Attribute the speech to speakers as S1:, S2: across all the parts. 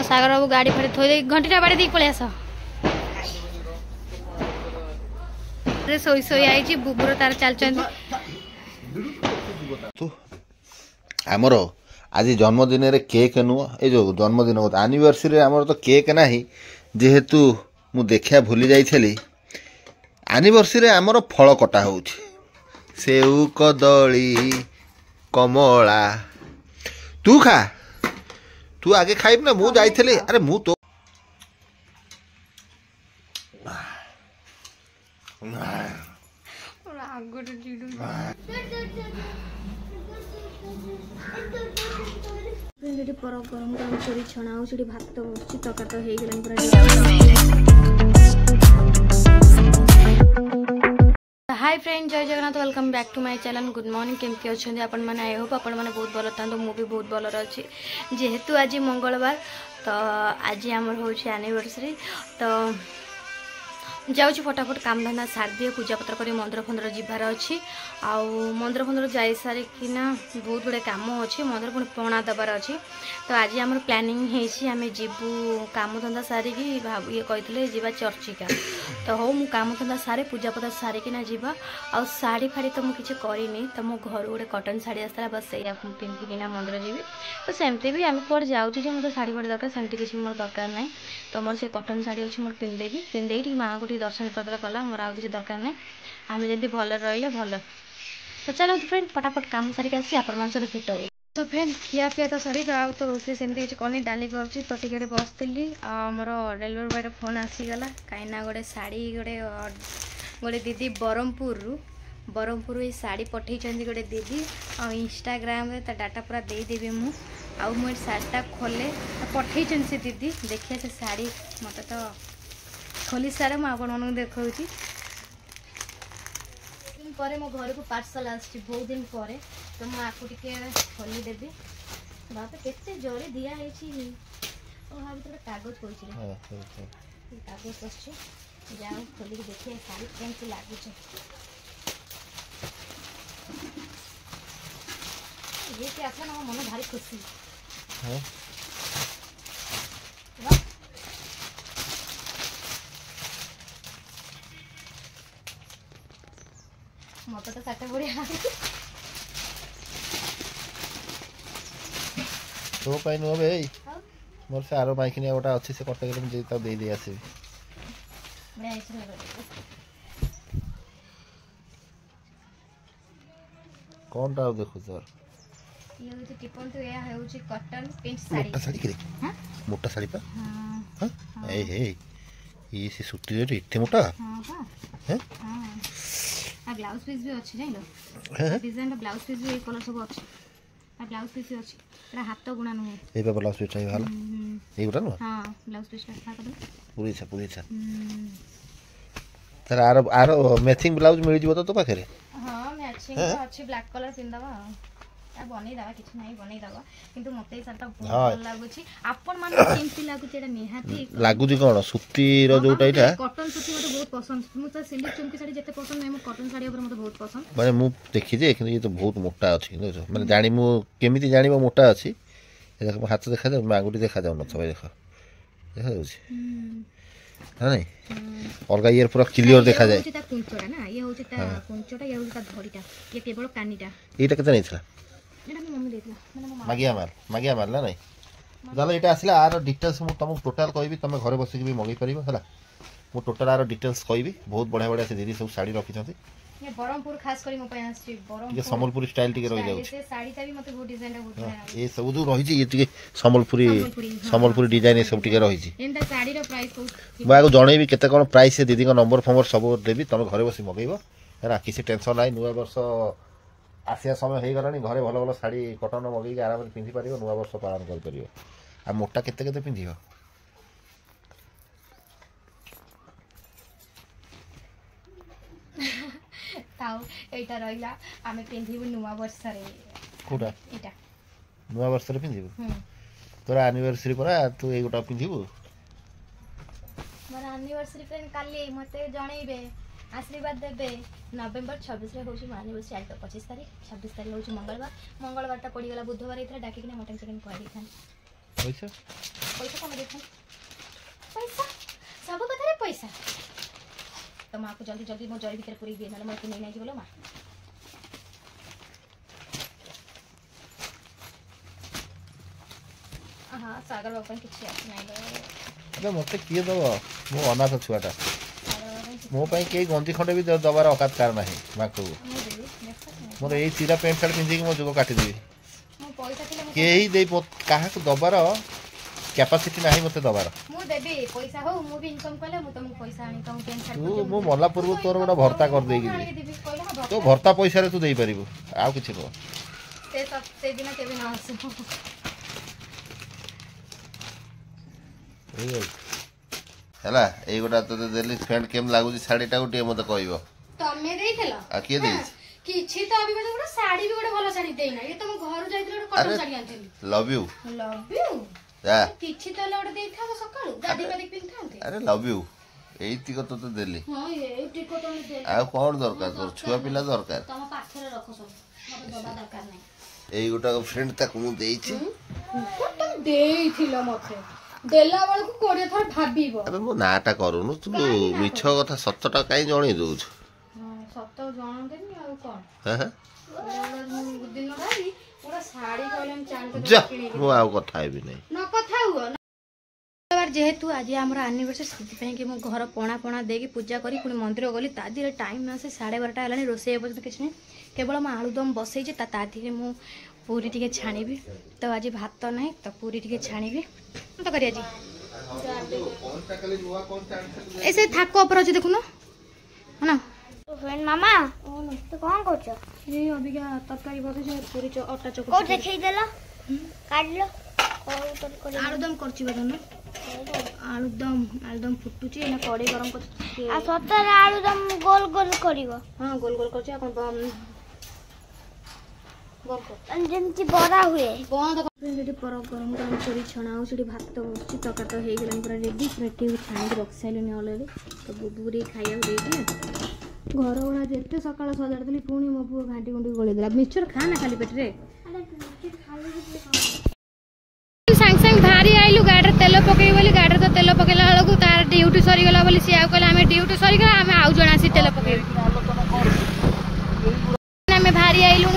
S1: सागर बाबू गाड़ी फाड़ी थोड़ी घंटा बाड़ी दी पलि आस सोई सोई आई बुबुर तार चलते
S2: आमर आज जन्मदिन रे केक नुह ए जो जन्मदिन एनिवर्सरी आमर तो केक ना जेहेतु मु देखा भूली जाइली एनिवर्सरी आमर फल कटा हो सेऊ कदली कमला तू खा तू आगे खाइब ना मु जाइली अरे मु तो
S1: पर गरम गरम चोरी छणा हो भात बसुची तका तो हो गला हाय फ्रेंड जय Jagannath welcome back to my channel good morning केमती अच्छे आपण मैंने आई होप आपण मैंने बहुत भल था मु भी बहुत भल अच्छी जेहेतु आज मंगलवार तो आज आमर हो एनिवर्सरी तो जाऊँ फटाफट काम धंदा सार दिए पूजा पत्र कर मंदिर फंदर जीवार अच्छी आउ मंदिर फंदर जा सारिकिना बहुत गुड़े कम अच्छी मंदिर पुणी पणा देवार अच्छी तो आज आम प्लानिंग आम जीवु काम धंदा सारिकी ये कहते जीवा चर्चिका तो हो मु काम धंदा सारे पूजा पत्र सारिकिना जीवा आउ शाढ़ी फाड़ी तो मुझे करनी तो मो घर गोटे कटन शाढ़ी आसला बस या पिंधिकिना मंदिर जीवी तो सेमती भी आम कौन जाऊँ मतलब शाढ़ी फाड़ी दरकार सेमती किसी मोर दरकार ना तो मोर से कटन शाढ़ी अच्छी मोर पिंधेबी पिंधे माँ को दर्शन पत्र कला मोर आउ किसी दरकार ना आम जब भल रही भल तो चलो फ्रेंड फटाफट काम सारिक आसी आपण भेट हो तो फ्रेंड खिया पिया तो सरी आउ तो रोसे सेमती किसी कनी डाली करुँची तो टिके बसती आमर डेलीवरी बॉय फोन आसीगला कहीं गोटे शाढ़ी गोटे दीदी बरमपुर ये शाढ़ी पठे गोटे दीदी और इंस्टाग्राम रे डाटा पूरा देदेवी मु आउ मो शाढ़ीटा खोले पठे से दीदी देखिए से शाढ़ी मत तो खोली सारे मुझे देखा पर मो घर को पार्सल आस बहुत दिन पर तो मुझे खोली देवी बाप के जरी दिखाई भाई कागज पड़ी कागज पशे जाओ खोलिक देखिए शाढ़ी केमती लगुच ये आस ना मन भारी खुशी मत तो साटे बढ़िया
S2: तो पाई नुह बे मोर से आरो माइकिनिया गोटा अच्छी से कटक दे दे आसबी कौन टा देखु सर
S1: ये होची टिपन तो या होची कॉटन प्रिंट साड़ी
S2: मोटा साड़ी के हां मोटा साड़ी पा हां ए हे ये से सूती रे इतने मोटा
S1: हां
S2: हैं
S1: हां आ ब्लाउज पीस भी अच्छी नहीं लो डिजाइन ब्लाउज पीस भी कलर सब अच्छी आ ब्लाउज पीस भी अच्छी एटा हाथ गुणा नु ए पे ब्लाउज पीस चाहिए वाला ए गुटा नु हां ब्लाउज पीस का कर पूरी छा तर आरो मैचिंग ब्लाउज मिल जिवो तो पाखरे हां मैचिंग अच्छी ब्लैक कलर पिंदावा बनै दवा किछ नाही बनै दवा किंतु मते साटा बहुत लागुची आपण मान केमती लागुची एटा निहाती
S2: लागुची कोन सूती रो जोटा एटा
S1: कॉटन सूती मते बहुत पसंद मु तो सिल्क चुमकी साड़ी जते पसंद नै मु कॉटन साड़ी ऊपर मते बहुत पसंद
S2: माने मु देखि जे कि ये तो बहुत मोटा अछि माने जानि मु केमिति जानिबो मोटा अछि देखो हाथ देखा दे मांगुटी देखा जाउ न सब देखो देखा जाउछि हां अलगा ईयर पूरा क्लियर देखा जाए
S1: ये कुंचोटा ना ये होची ता कुंचोटा ये होची ता धड़ीटा ये केवल कानीटा
S2: एटा केते नै छला
S1: एटा मम्मी देतला माने
S2: मागिया मार ना नै जाले एटा आसिला आरो डिटेल्स मु तुम टोटल कहबी तुम घरे बस के भी मगै परिबो हला मु टोटल आरो डिटेल्स कहबी बहुत बढ़िया से दीदी सब साड़ी रखी छथि
S1: ये बरमपुर खास करी मो पे आसी बरमपुर
S2: ये सम्बलपुरी स्टाइल टिके रहि जाउ
S1: से साड़ी ता भी मते बहुत डिजाइन ता बहुत
S2: ये सब जो रहि छी ये टिके सम्बलपुरी डिजाइन ये सब टिके रहि छी
S1: एंदा साड़ी रो प्राइस को
S2: बागो जणैबी केते कोन प्राइस से दीदी को नंबर फंबर सब देबी तुम घरे बसी मगैबो हैना किसी टेंशन नाही नुवा वर्ष आसिया समय हो गलानी घरे भल भल शाढ़ी कटन मगैक आराम से पिंधि पार नुआ वर्ष पालन कर आ मोटा केते पिंध
S1: एटा रहिला आमे पिंधिबु नुआ वर्ष रे
S2: कोडा
S1: एटा
S2: नुआ वर्ष रे पिंधिबु तोरा एनिवर्सरी परा तू ए गोटा पिंधिबु
S1: मोर एनिवर्सरी फ्रेंड काली मते जणैबे आशीर्वाद देवे नवेम्बर 26 रे होची मानी बस आज 25 तारीख 26 तारीख होची मंगलवार टा पड़ी गला बुधवार इथरा डाकी किना मटन चिकन कर दिथान
S2: पैसा
S1: पैसा कौन देखो पैसा सब कथारे पैसा तो माँ को जल्दी जल्दी मो जरी भीतर पूरी दिए ना मैं नहीं बोलो माँ हाँ सागर बाबा किसी
S2: अरे मत किए दब मो अनाथ छुआटा मो कई गंजी खंडे भी दबार औकात कार ना माँ को मोर यही चिरा पेंट सार्ट पिंधिकी मो जुग काटिदेवी कई दे क्या दबार कैपासिटी ना मत दबार तू मो मला पूर्व तोर गोटे भर्ता कर देगी तो भर्ता पैसा तू दे पारू आउ कि है ये गोटा तो देली फ्रेंड केम लागू शाढ़ीटा गोटे मत कह
S1: तमे देइथिला
S2: आ के दे
S1: किछि तो अभी गोटे साड़ी भी गोटे भलो साड़ी देइना ये तो घर जाइथिलो गोटे कॉटन साड़ी आनथिली
S2: लव यू जा
S1: किछि तो गोटे देइथा सकाळू गाडी पे पिनथांते
S2: अरे लव यू एइति को तो देली
S1: हां एइति को तो दे
S2: आ कोन दरकार तोर छुआ पिला दरकार
S1: तम पाखरे रखो सब मते दबा दरकार नै
S2: एई गोटा फ्रेंड ता को देइछि
S1: तो देइथिलो मते देला वाला को कोड़े थर भाबीबो
S2: अबे मो नाटा करूनु तू मिछ कथा सत्यटा काई जणी दउछ
S1: हां सत्य जण देनी आ कोन
S2: हां
S1: दिन राती पूरा साड़ी कहलेम चांद
S2: जा मो आ कथा हेबी नै
S1: न कथा हुआ बार जेहेतु आज आम आनिवर्सरी से कि घर पणा पणा देकी पूजा करी पुणी मंदिर गली तादीर टाइम ना से 12:30 है रोसे पर्यटन किसी नहीं केवल मैं आलुदम बसई तादीर मु पूरी टी छाणी तो आज भात ना तो पूरी टी छाणी तो करी आज ऐसे थाक ऊपर अच्छे देखुन है ना
S3: मामा तो कौन कर
S1: ये अबिका तरकारी बसई पूरी अटा चक
S3: को देखै देला काट लो
S1: आलुदम करछि बदन आलुदम फुटुची ना कड़े गरम कर
S3: आ सतर आलुदम गोल गोल करिवो
S1: हां गोल गोल करछि अपन गोल कर
S3: जेमति बड़ा हुए
S1: बंद कर पर गरम गरम करी छणाउ सेठी भात बसछि तका तो हे गेलन पूरा रेडी रेटी छाणी रख साइलनी ऑलरेडी तो बुबुरी खाइया देइथिले घर ओडा जेते सकाळ सजाड़ देली पुणी मो पुओ घांटी गुंडी गोली देला मिक्सचर खा ना खाली पेट रे सांग सांग भारी आइलु गाड़ी तेल पकई बोली गाड़ी तो तेल पकेला बेलू तार ड्यूटी सरीगला बोली सी कहला आम ड्यूटी सरीगला आम आउ जन आसी तेल पकई आम भारी आइलु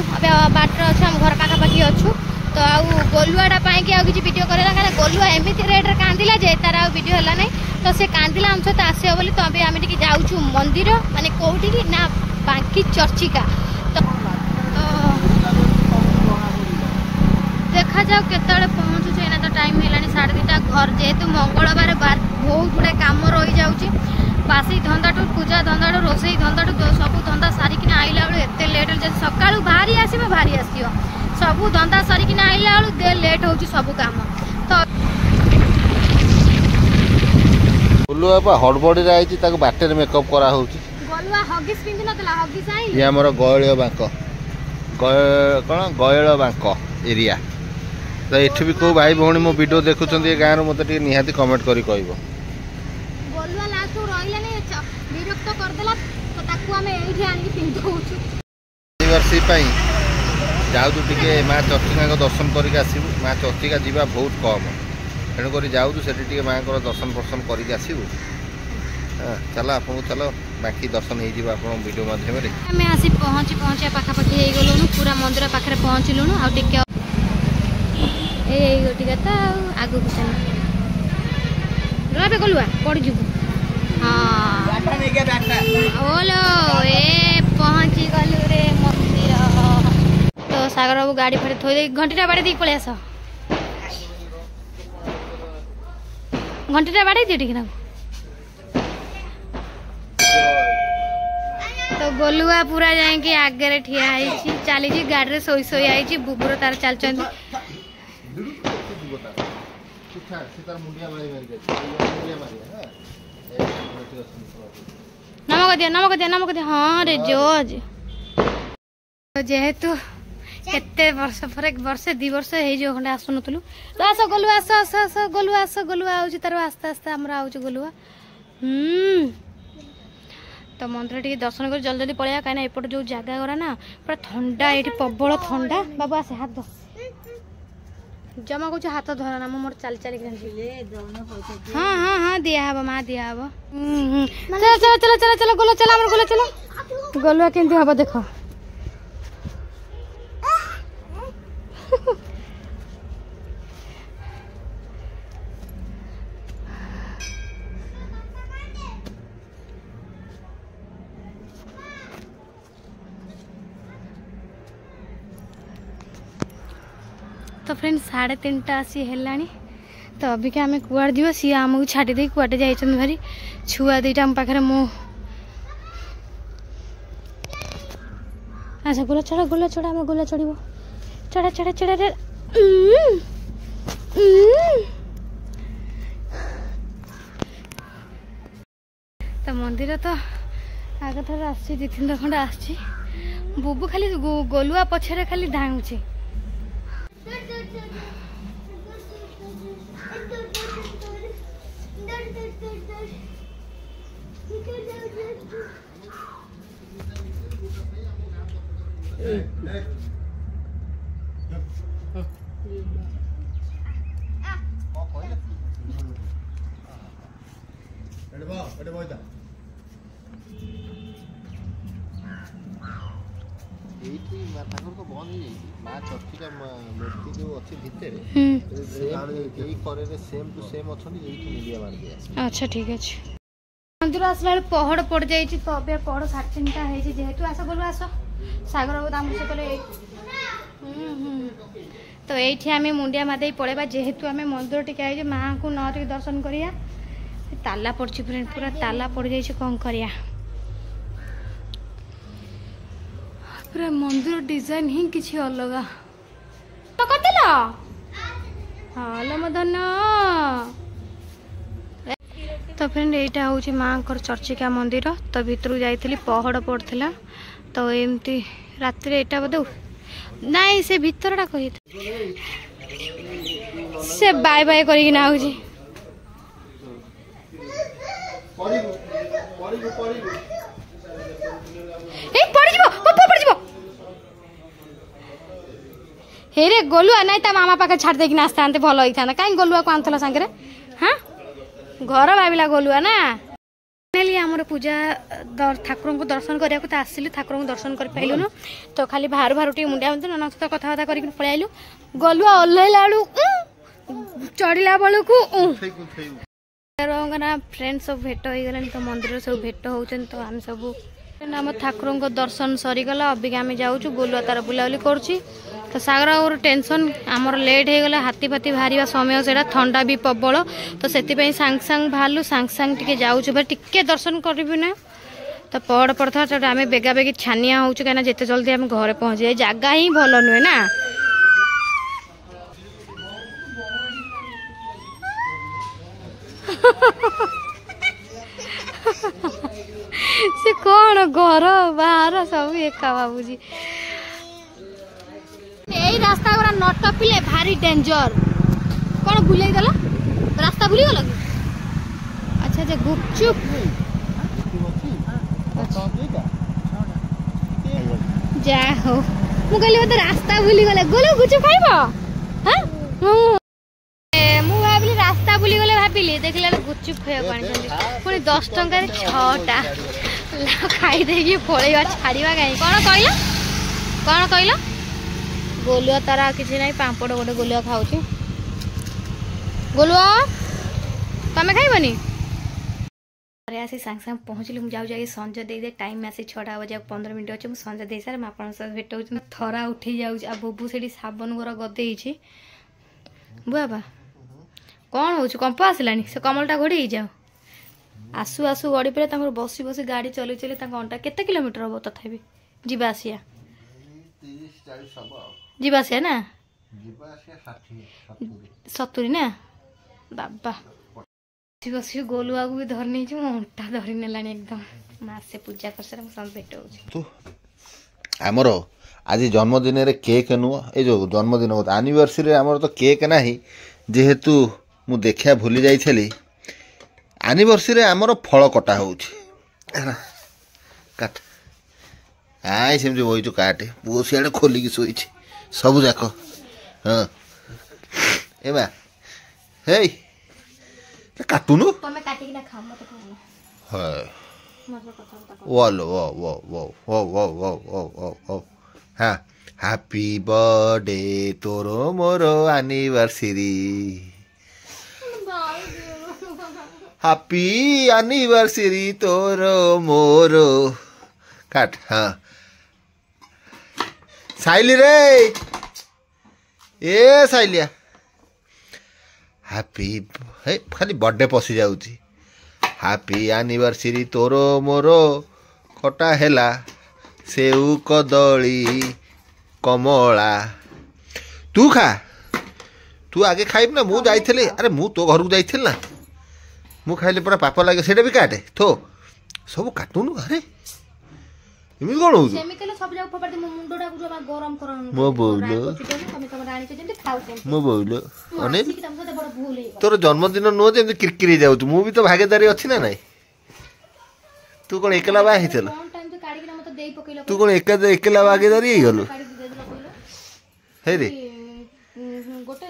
S1: बाट अच्छे आम घर पाखापाखि अच्छु तो आउ गोलुआटा कि किसी वीडियो करेला कारण गोलुआ एमती रेट्रे कांदिला जे तार आ वीडियो है ना तो से कांदिला आम सहित आसो बोली तो आम टे जाऊँ मंदिर माने कौटी ना बांकी चर्चिका तो देखा जाऊ केत पहुँचुचे ना तो टाइम है 2:30 घर जेहेतु मंगलवार बहुत गुड़े कम रही जाऊँगी बासी धंदाठू पूजा धंदाठू रोसई धंदाठू सब धंदा सारिकिना आइला बेलू एत लेट सका भारी आसो भारी आसो सब धंदा सारिकिना आइला बेलू लेट हो सब काम तो
S2: गोलुआ हड़बड़ी आई बाटर मेकअप करा
S1: गोलुआ हगिस पिंधि नथला हगिस आइल
S2: ये हमर गयळ बांक कौन गयळ बांक एरिया तो ये भी को भाई भौणी मो वीडियो देखुं ये गाँव मत निहाती कमेंट करी कहबो
S1: गोलुआ लास्ट रहिला नै विरक्त कर देला तो ताकू हमें एठी आनी पिंधौछु
S2: एनिवर्सरी पई जाऊ टिके माँ चर्चिका दर्शन करके आसबू माँ चर्चिका जीवा बहुत कम तेणुक जाऊ से माँ को दर्शन फर्शन करके आसबू हाँ चल आप चलो बाकी दर्शन हो वीडियो माध्यम
S1: आम आसी पहुँचे पाखापाखि हो गलुनु पूरा मंदिर पाखे पहुँचलुनु आ टिके टिके तो आगू चल रे गलुआ पड़ जीवु हाँ ओलो ए पहुँची गलु रे मंदिर तो सागर बाबू गाड़ी फाड़ी थोड़ी घंटीटा बाड़े दी पलि आस घंटीटा बाड़े दी टिके तो गोलुआ पूरा जाए आगे ठिया चली गाड़ी शोई शोई आई बुबुर तार चल नमक दिया हाँ रे जोज जेहेतु केते वर्ष पर एक वर्ष 2 वर्ष हो खंडे आसुन तो आस गोलुआ आस आस आस गोलुआ आस गोलुआ आउची तार आस्ते आस्ते आमर आउची गोलुआ तो मंदिर टी दर्शन कर जल्दी जल्दी पलैया कहीं एपट जो जगह गरा ना पूरा ठंडा ये प्रबल ठंडा बाबू आसे हाथ दो जमा कुछ हाथ धरना मोर चल चल हाँ हाँ हाँ दिया हब माँ दिया हब चलो चलो चलो चलो चलो गोलो चलो हमर गोलो चलो गोलुआ केमती हब देख तो फ्रेंड्स 3:30 आसी है तो अभी क्या आम कुआड़ जीव सी आमको छाड़ी दे कुआटे जाइए भारी छुआ दुईटा आम पाखे मो अच्छा गोला चढ़ा आम गोला चढ़ चढ़ा चढ़ा चढ़ा रे तो मंदिर तो आग थर आस 2-3 खंड आसी बुबू खाली गोलुआ पछरे खाली धाऊँचे अच्छा ठीक अच्छे मंदिर आसला पहड़ पड़ जाइए तो अभी पहड़ 3:30 जेहेतु आस बोलो आस सागर बाबू से कहले तो ये आम मुंडिया मादे पड़ेबा जेहेतु आम मंदिर टिके आई माँ को न टिके दर्शन करिया ताला पड़ी फ्रेंड पूरा ताला पड़ जाइए कौन करिया पूरा मंदिर डिजाइन ही किसी अलग तो करदेल हाँ मदन तो फ्रेंड यहाँ हूँ माँ चर्चिका मंदिर तो भितर जाइली पहड़ पड़ता तो एमती रात यहाँ बोधे नाई से भितरटा कही से बाय बाय करना हूँ हे रे गोलुआ नाई ता मामा पाखे छाड़ देकी आसता भल होता कहीं गोलुआ को आनल सांगे हाँ घर भाविला गोलुआ ना फाइनाली आमर पूजा ठाकुर को दर्शन करने को आसिलु ठाकुर को दर्शन कर पाइलुनु तो खाली बाहर बाहर टे मुंडिया नन सहित कथबार्ता कर पलि आइलु गोलुआ ओह्लैला बेलू चढ़ला बेलू फ्रेंड सब भेट हो गला तो मंदिर सब भेट होचन तो आम सब आम ठाकुर को दर्शन सरीगला अबिका आम जाऊँ गोलुआ तार बुलाबुली करुच्ची तो सागर और टेंशन आमर लेट हो गला हाथी फाती बाहर समय से ठंडा भी प्रबल तो से सांग सांग बाहरलु सांग सांग टे जाऊँ टे दर्शन करूँ ना तो पहड़ पड़ता तो आम बेगा बेगी छानिया हो कहीं जिते जल्दी आम घरे पहुँची जाए जगह ही भल नुहे ना से कौन घर बाहर सब एका बाबूजी यही रास्ता गुरा न टपिले भारी डेंजर कौन भूल गल रास्ता भूली गल अच्छा अच्छा गुपचुप जा हो मु कहली मत रास्ता भूली गले गोलो गुपचुप खाइब हां मु भाबिली रास्ता भूली गले भाबिली देखला गुपचुप खाइब पानी पुनी 10 टंका रे 6टा खाई देगी पळेवा छाड़ीवा काई कौन कहला गोलुआ तारा किसी ना पापड़ गोटे गोलुआ खाऊ गोलुआ तमें खाइबनी अरे आसी सांग सांग पहुँचली मुझे जाऊँ संजय दे टाइम आसी 6टा बजे 15 मिनट अच्छे मुझे संजय दे सारे आप भेट हो थरा उठी जाऊँ बुबू से साबन गोर गदे बुआबा कौन हो कंप आसला से कमलटा घोड़ी जाओ आसु आसु गड़ी पे बसी बसी गाड़ी चली चली अंटा केते किलोमीटर हम तथापि जीवा आसिया जीवा आसिया ना 70 ना बाबा बसी बसी गोलुआ को भी धर नहीं अंटा धरी नेला एकदम मासे पूजा कर सारे सब भेट हो
S2: आमर आज जन्मदिन रे केक नुह ए जो जन्मदिन एनिवर्सरी आमर तो केक ना जेहेतु मु देखा भूली जाइली एनिवर्सरी आमर फल कटा हो काट आई सेमती बही काटे पुओ सियाड़े खोलिकी शोई सब जाक हाँ एमा हे काटुनु
S1: ତମେ କାଟିକିନା ଖାଅ ମତେ କହୁନ
S2: हाय
S1: ମତେ କଥା
S2: वालो वो वो वो वो वो वो वो वो वो हाँ हैप्पी बर्थडे तोरो मोरो एनिवर्सरी हैप्पी एनिवर्सरी तोरो मोरो काट हाँ साइली रे ए साइलिया हैप्पी हे खाली बर्थडे पशि जाउची हैप्पी एनिवर्सरी तोरो मोरो खटा हेला सेऊ कदली कमला तू खा तू आगे खाइब ना मु जाइथिले अरे मु तो घर को जाइथिल ना मु खाइले पूरा पाप लागे सेटा भी काटे थो सब काटुनु अरे इमी कोन हो
S1: सेमिकल सब जाऊ फपाडी मो मुंडडा को जमा गरम करन
S2: मो बोलो
S1: तमे तम राणी के जेंति खाउ सेम
S2: मो बोलो अने
S1: कि तम से बड़ भूल हे
S2: तोर जन्मदिन नुह जेंति किरकिरी जाउ मु भी तो भागीदारी अछि ना नहीं तू कोन एकला बा हितल
S1: कोन टाइम तो काडी के मते देई पकइलो
S2: तू कोन एकला भागीदारी हे गेलो हे रे
S1: गोटे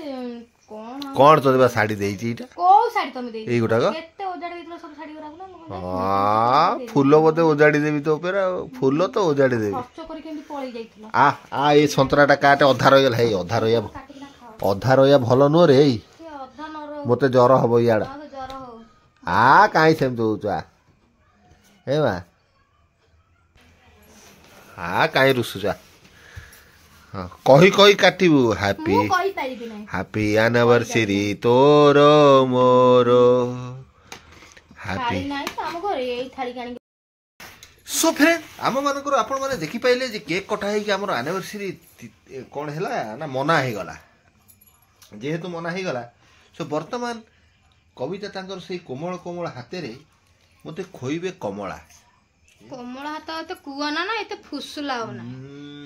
S1: कोन
S2: कौन तो बा साड़ी देई इटा
S1: को साड़ी तमे देई
S2: एई गोटा
S1: केते ओजाडी दितलो सब साड़ी गुरा ना
S2: हां फूल बोते ओजाडी देबी तो पेरा फूल तो ओजाडी देबी
S1: खर्च करी केंति पळी जाइतलो
S2: आ ए संतराटा काटे अधा रहिगल हे अधा रहिया
S1: काटिकिना खाओ
S2: अधा रहिया भलो नो रे
S1: के अधा न रहो
S2: मते जर हबो याडा
S1: तो जर हो
S2: आ काई सेम तो आ हे बा आ काई रुसुजा हां कही कही काटिबू हैप्पी
S1: मु कहि पारिबि नै
S2: हैप्पी एनिवर्सरी तोरो मोरो हैप्पी
S1: थाली नाही तो हम घरे एई थाली कानी
S2: सो फ्रेंड आम मानकर आपण माने देखि पाइले जे केक कटा है कि हमर एनिवर्सरी कोन हैला ना मना हे गला जेहेतु मना हे गला सो वर्तमान कविता तांकर से कोमल कोमल हाथे रे मते खोइबे कमला
S1: कोमल हाथ तो कुआना ना एते फुसलाओ ना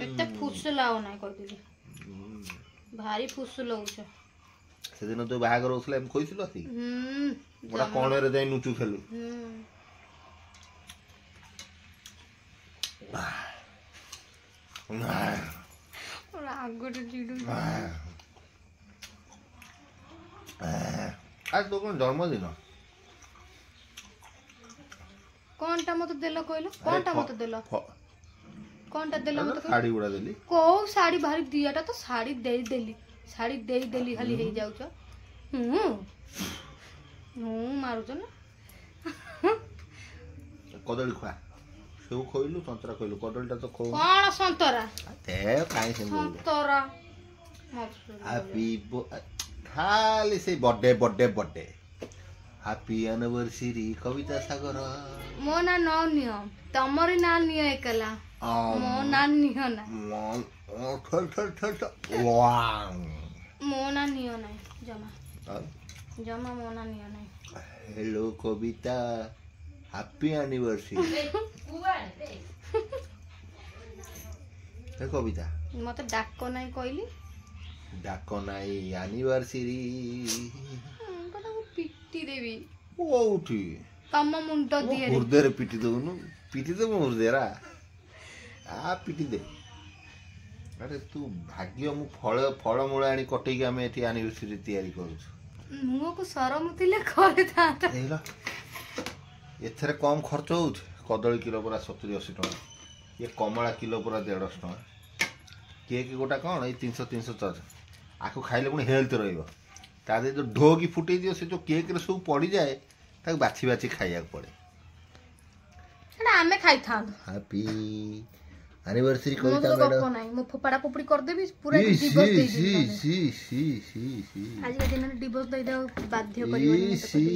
S1: एते फुसलाओ ना कह दिली भारी फुसलाउछ
S2: से दिन तो बाहागर होसला हम खोइसिलो आसी मोटा कोन रे जाई नुचु खेलु
S1: और आगोटे जिडू
S2: आज तो कोन जन्मदिन
S1: कोनटा मते देलो कहलो कोनटा मते देलो कोनटा देलो मते
S2: साड़ी उड़ा देली
S1: को साड़ी भारी दियाटा तो साड़ी देई देली खाली हे जाउछ मारुछ ना
S2: कदली खा सेउ खोइलु संतरा खोइलु कदलीटा तो खो
S1: कोन संतरा
S2: ए काई से
S1: संतरा
S2: हैप्पी खाली से birthday birthday birthday happy anniversary Kavita Sagar
S1: मो ना न नियो तमरी ना नियो एकला मो ना नियो ना मो ना नियो ना जमा जमा मो ना नियो ना
S2: हेलो कविता हैप्पी एनिवर्सरी ए कविता
S1: मते डाको नाही कहली
S2: डाक नाई एनिवर्सरी
S1: कटा को पिट्टी देवी
S2: ओठी
S1: तम मुंडो दिए
S2: हृदय रे पिटी दउनु पिटी दे मो हृदय रा आ पिटी दे अरे तू भाग्य मु फळ मूळ आनी कटैकी आमे एठी एनिवर्सरी तयारी करू
S1: मुंह को शरम तिले करे था
S2: देखला एथरे कम खर्च होउछ कदली किलो पूरा 70-80 टका ये कमला किलो पूरा 150 टका केक गोटा कौन ये 300-300 आखु खाइले पुणी हेल्थ रहिबो ता दे जो ढोगी फुटै दियो से जो केक रे सब पड़ी जाए ताक बाछी बाछी खाइया पड़े
S1: एटा हमें खाइ था
S2: हैप्पी एनिवर्सरी
S1: मो
S2: कविता
S1: तो
S2: मैडम
S1: गप्पो नाही मो फपड़ा फपड़ी कर देबी पूरा डिवोर्स दे दी आज के दिन में डिवोर्स दे दो बाध्य करिवनी
S2: सी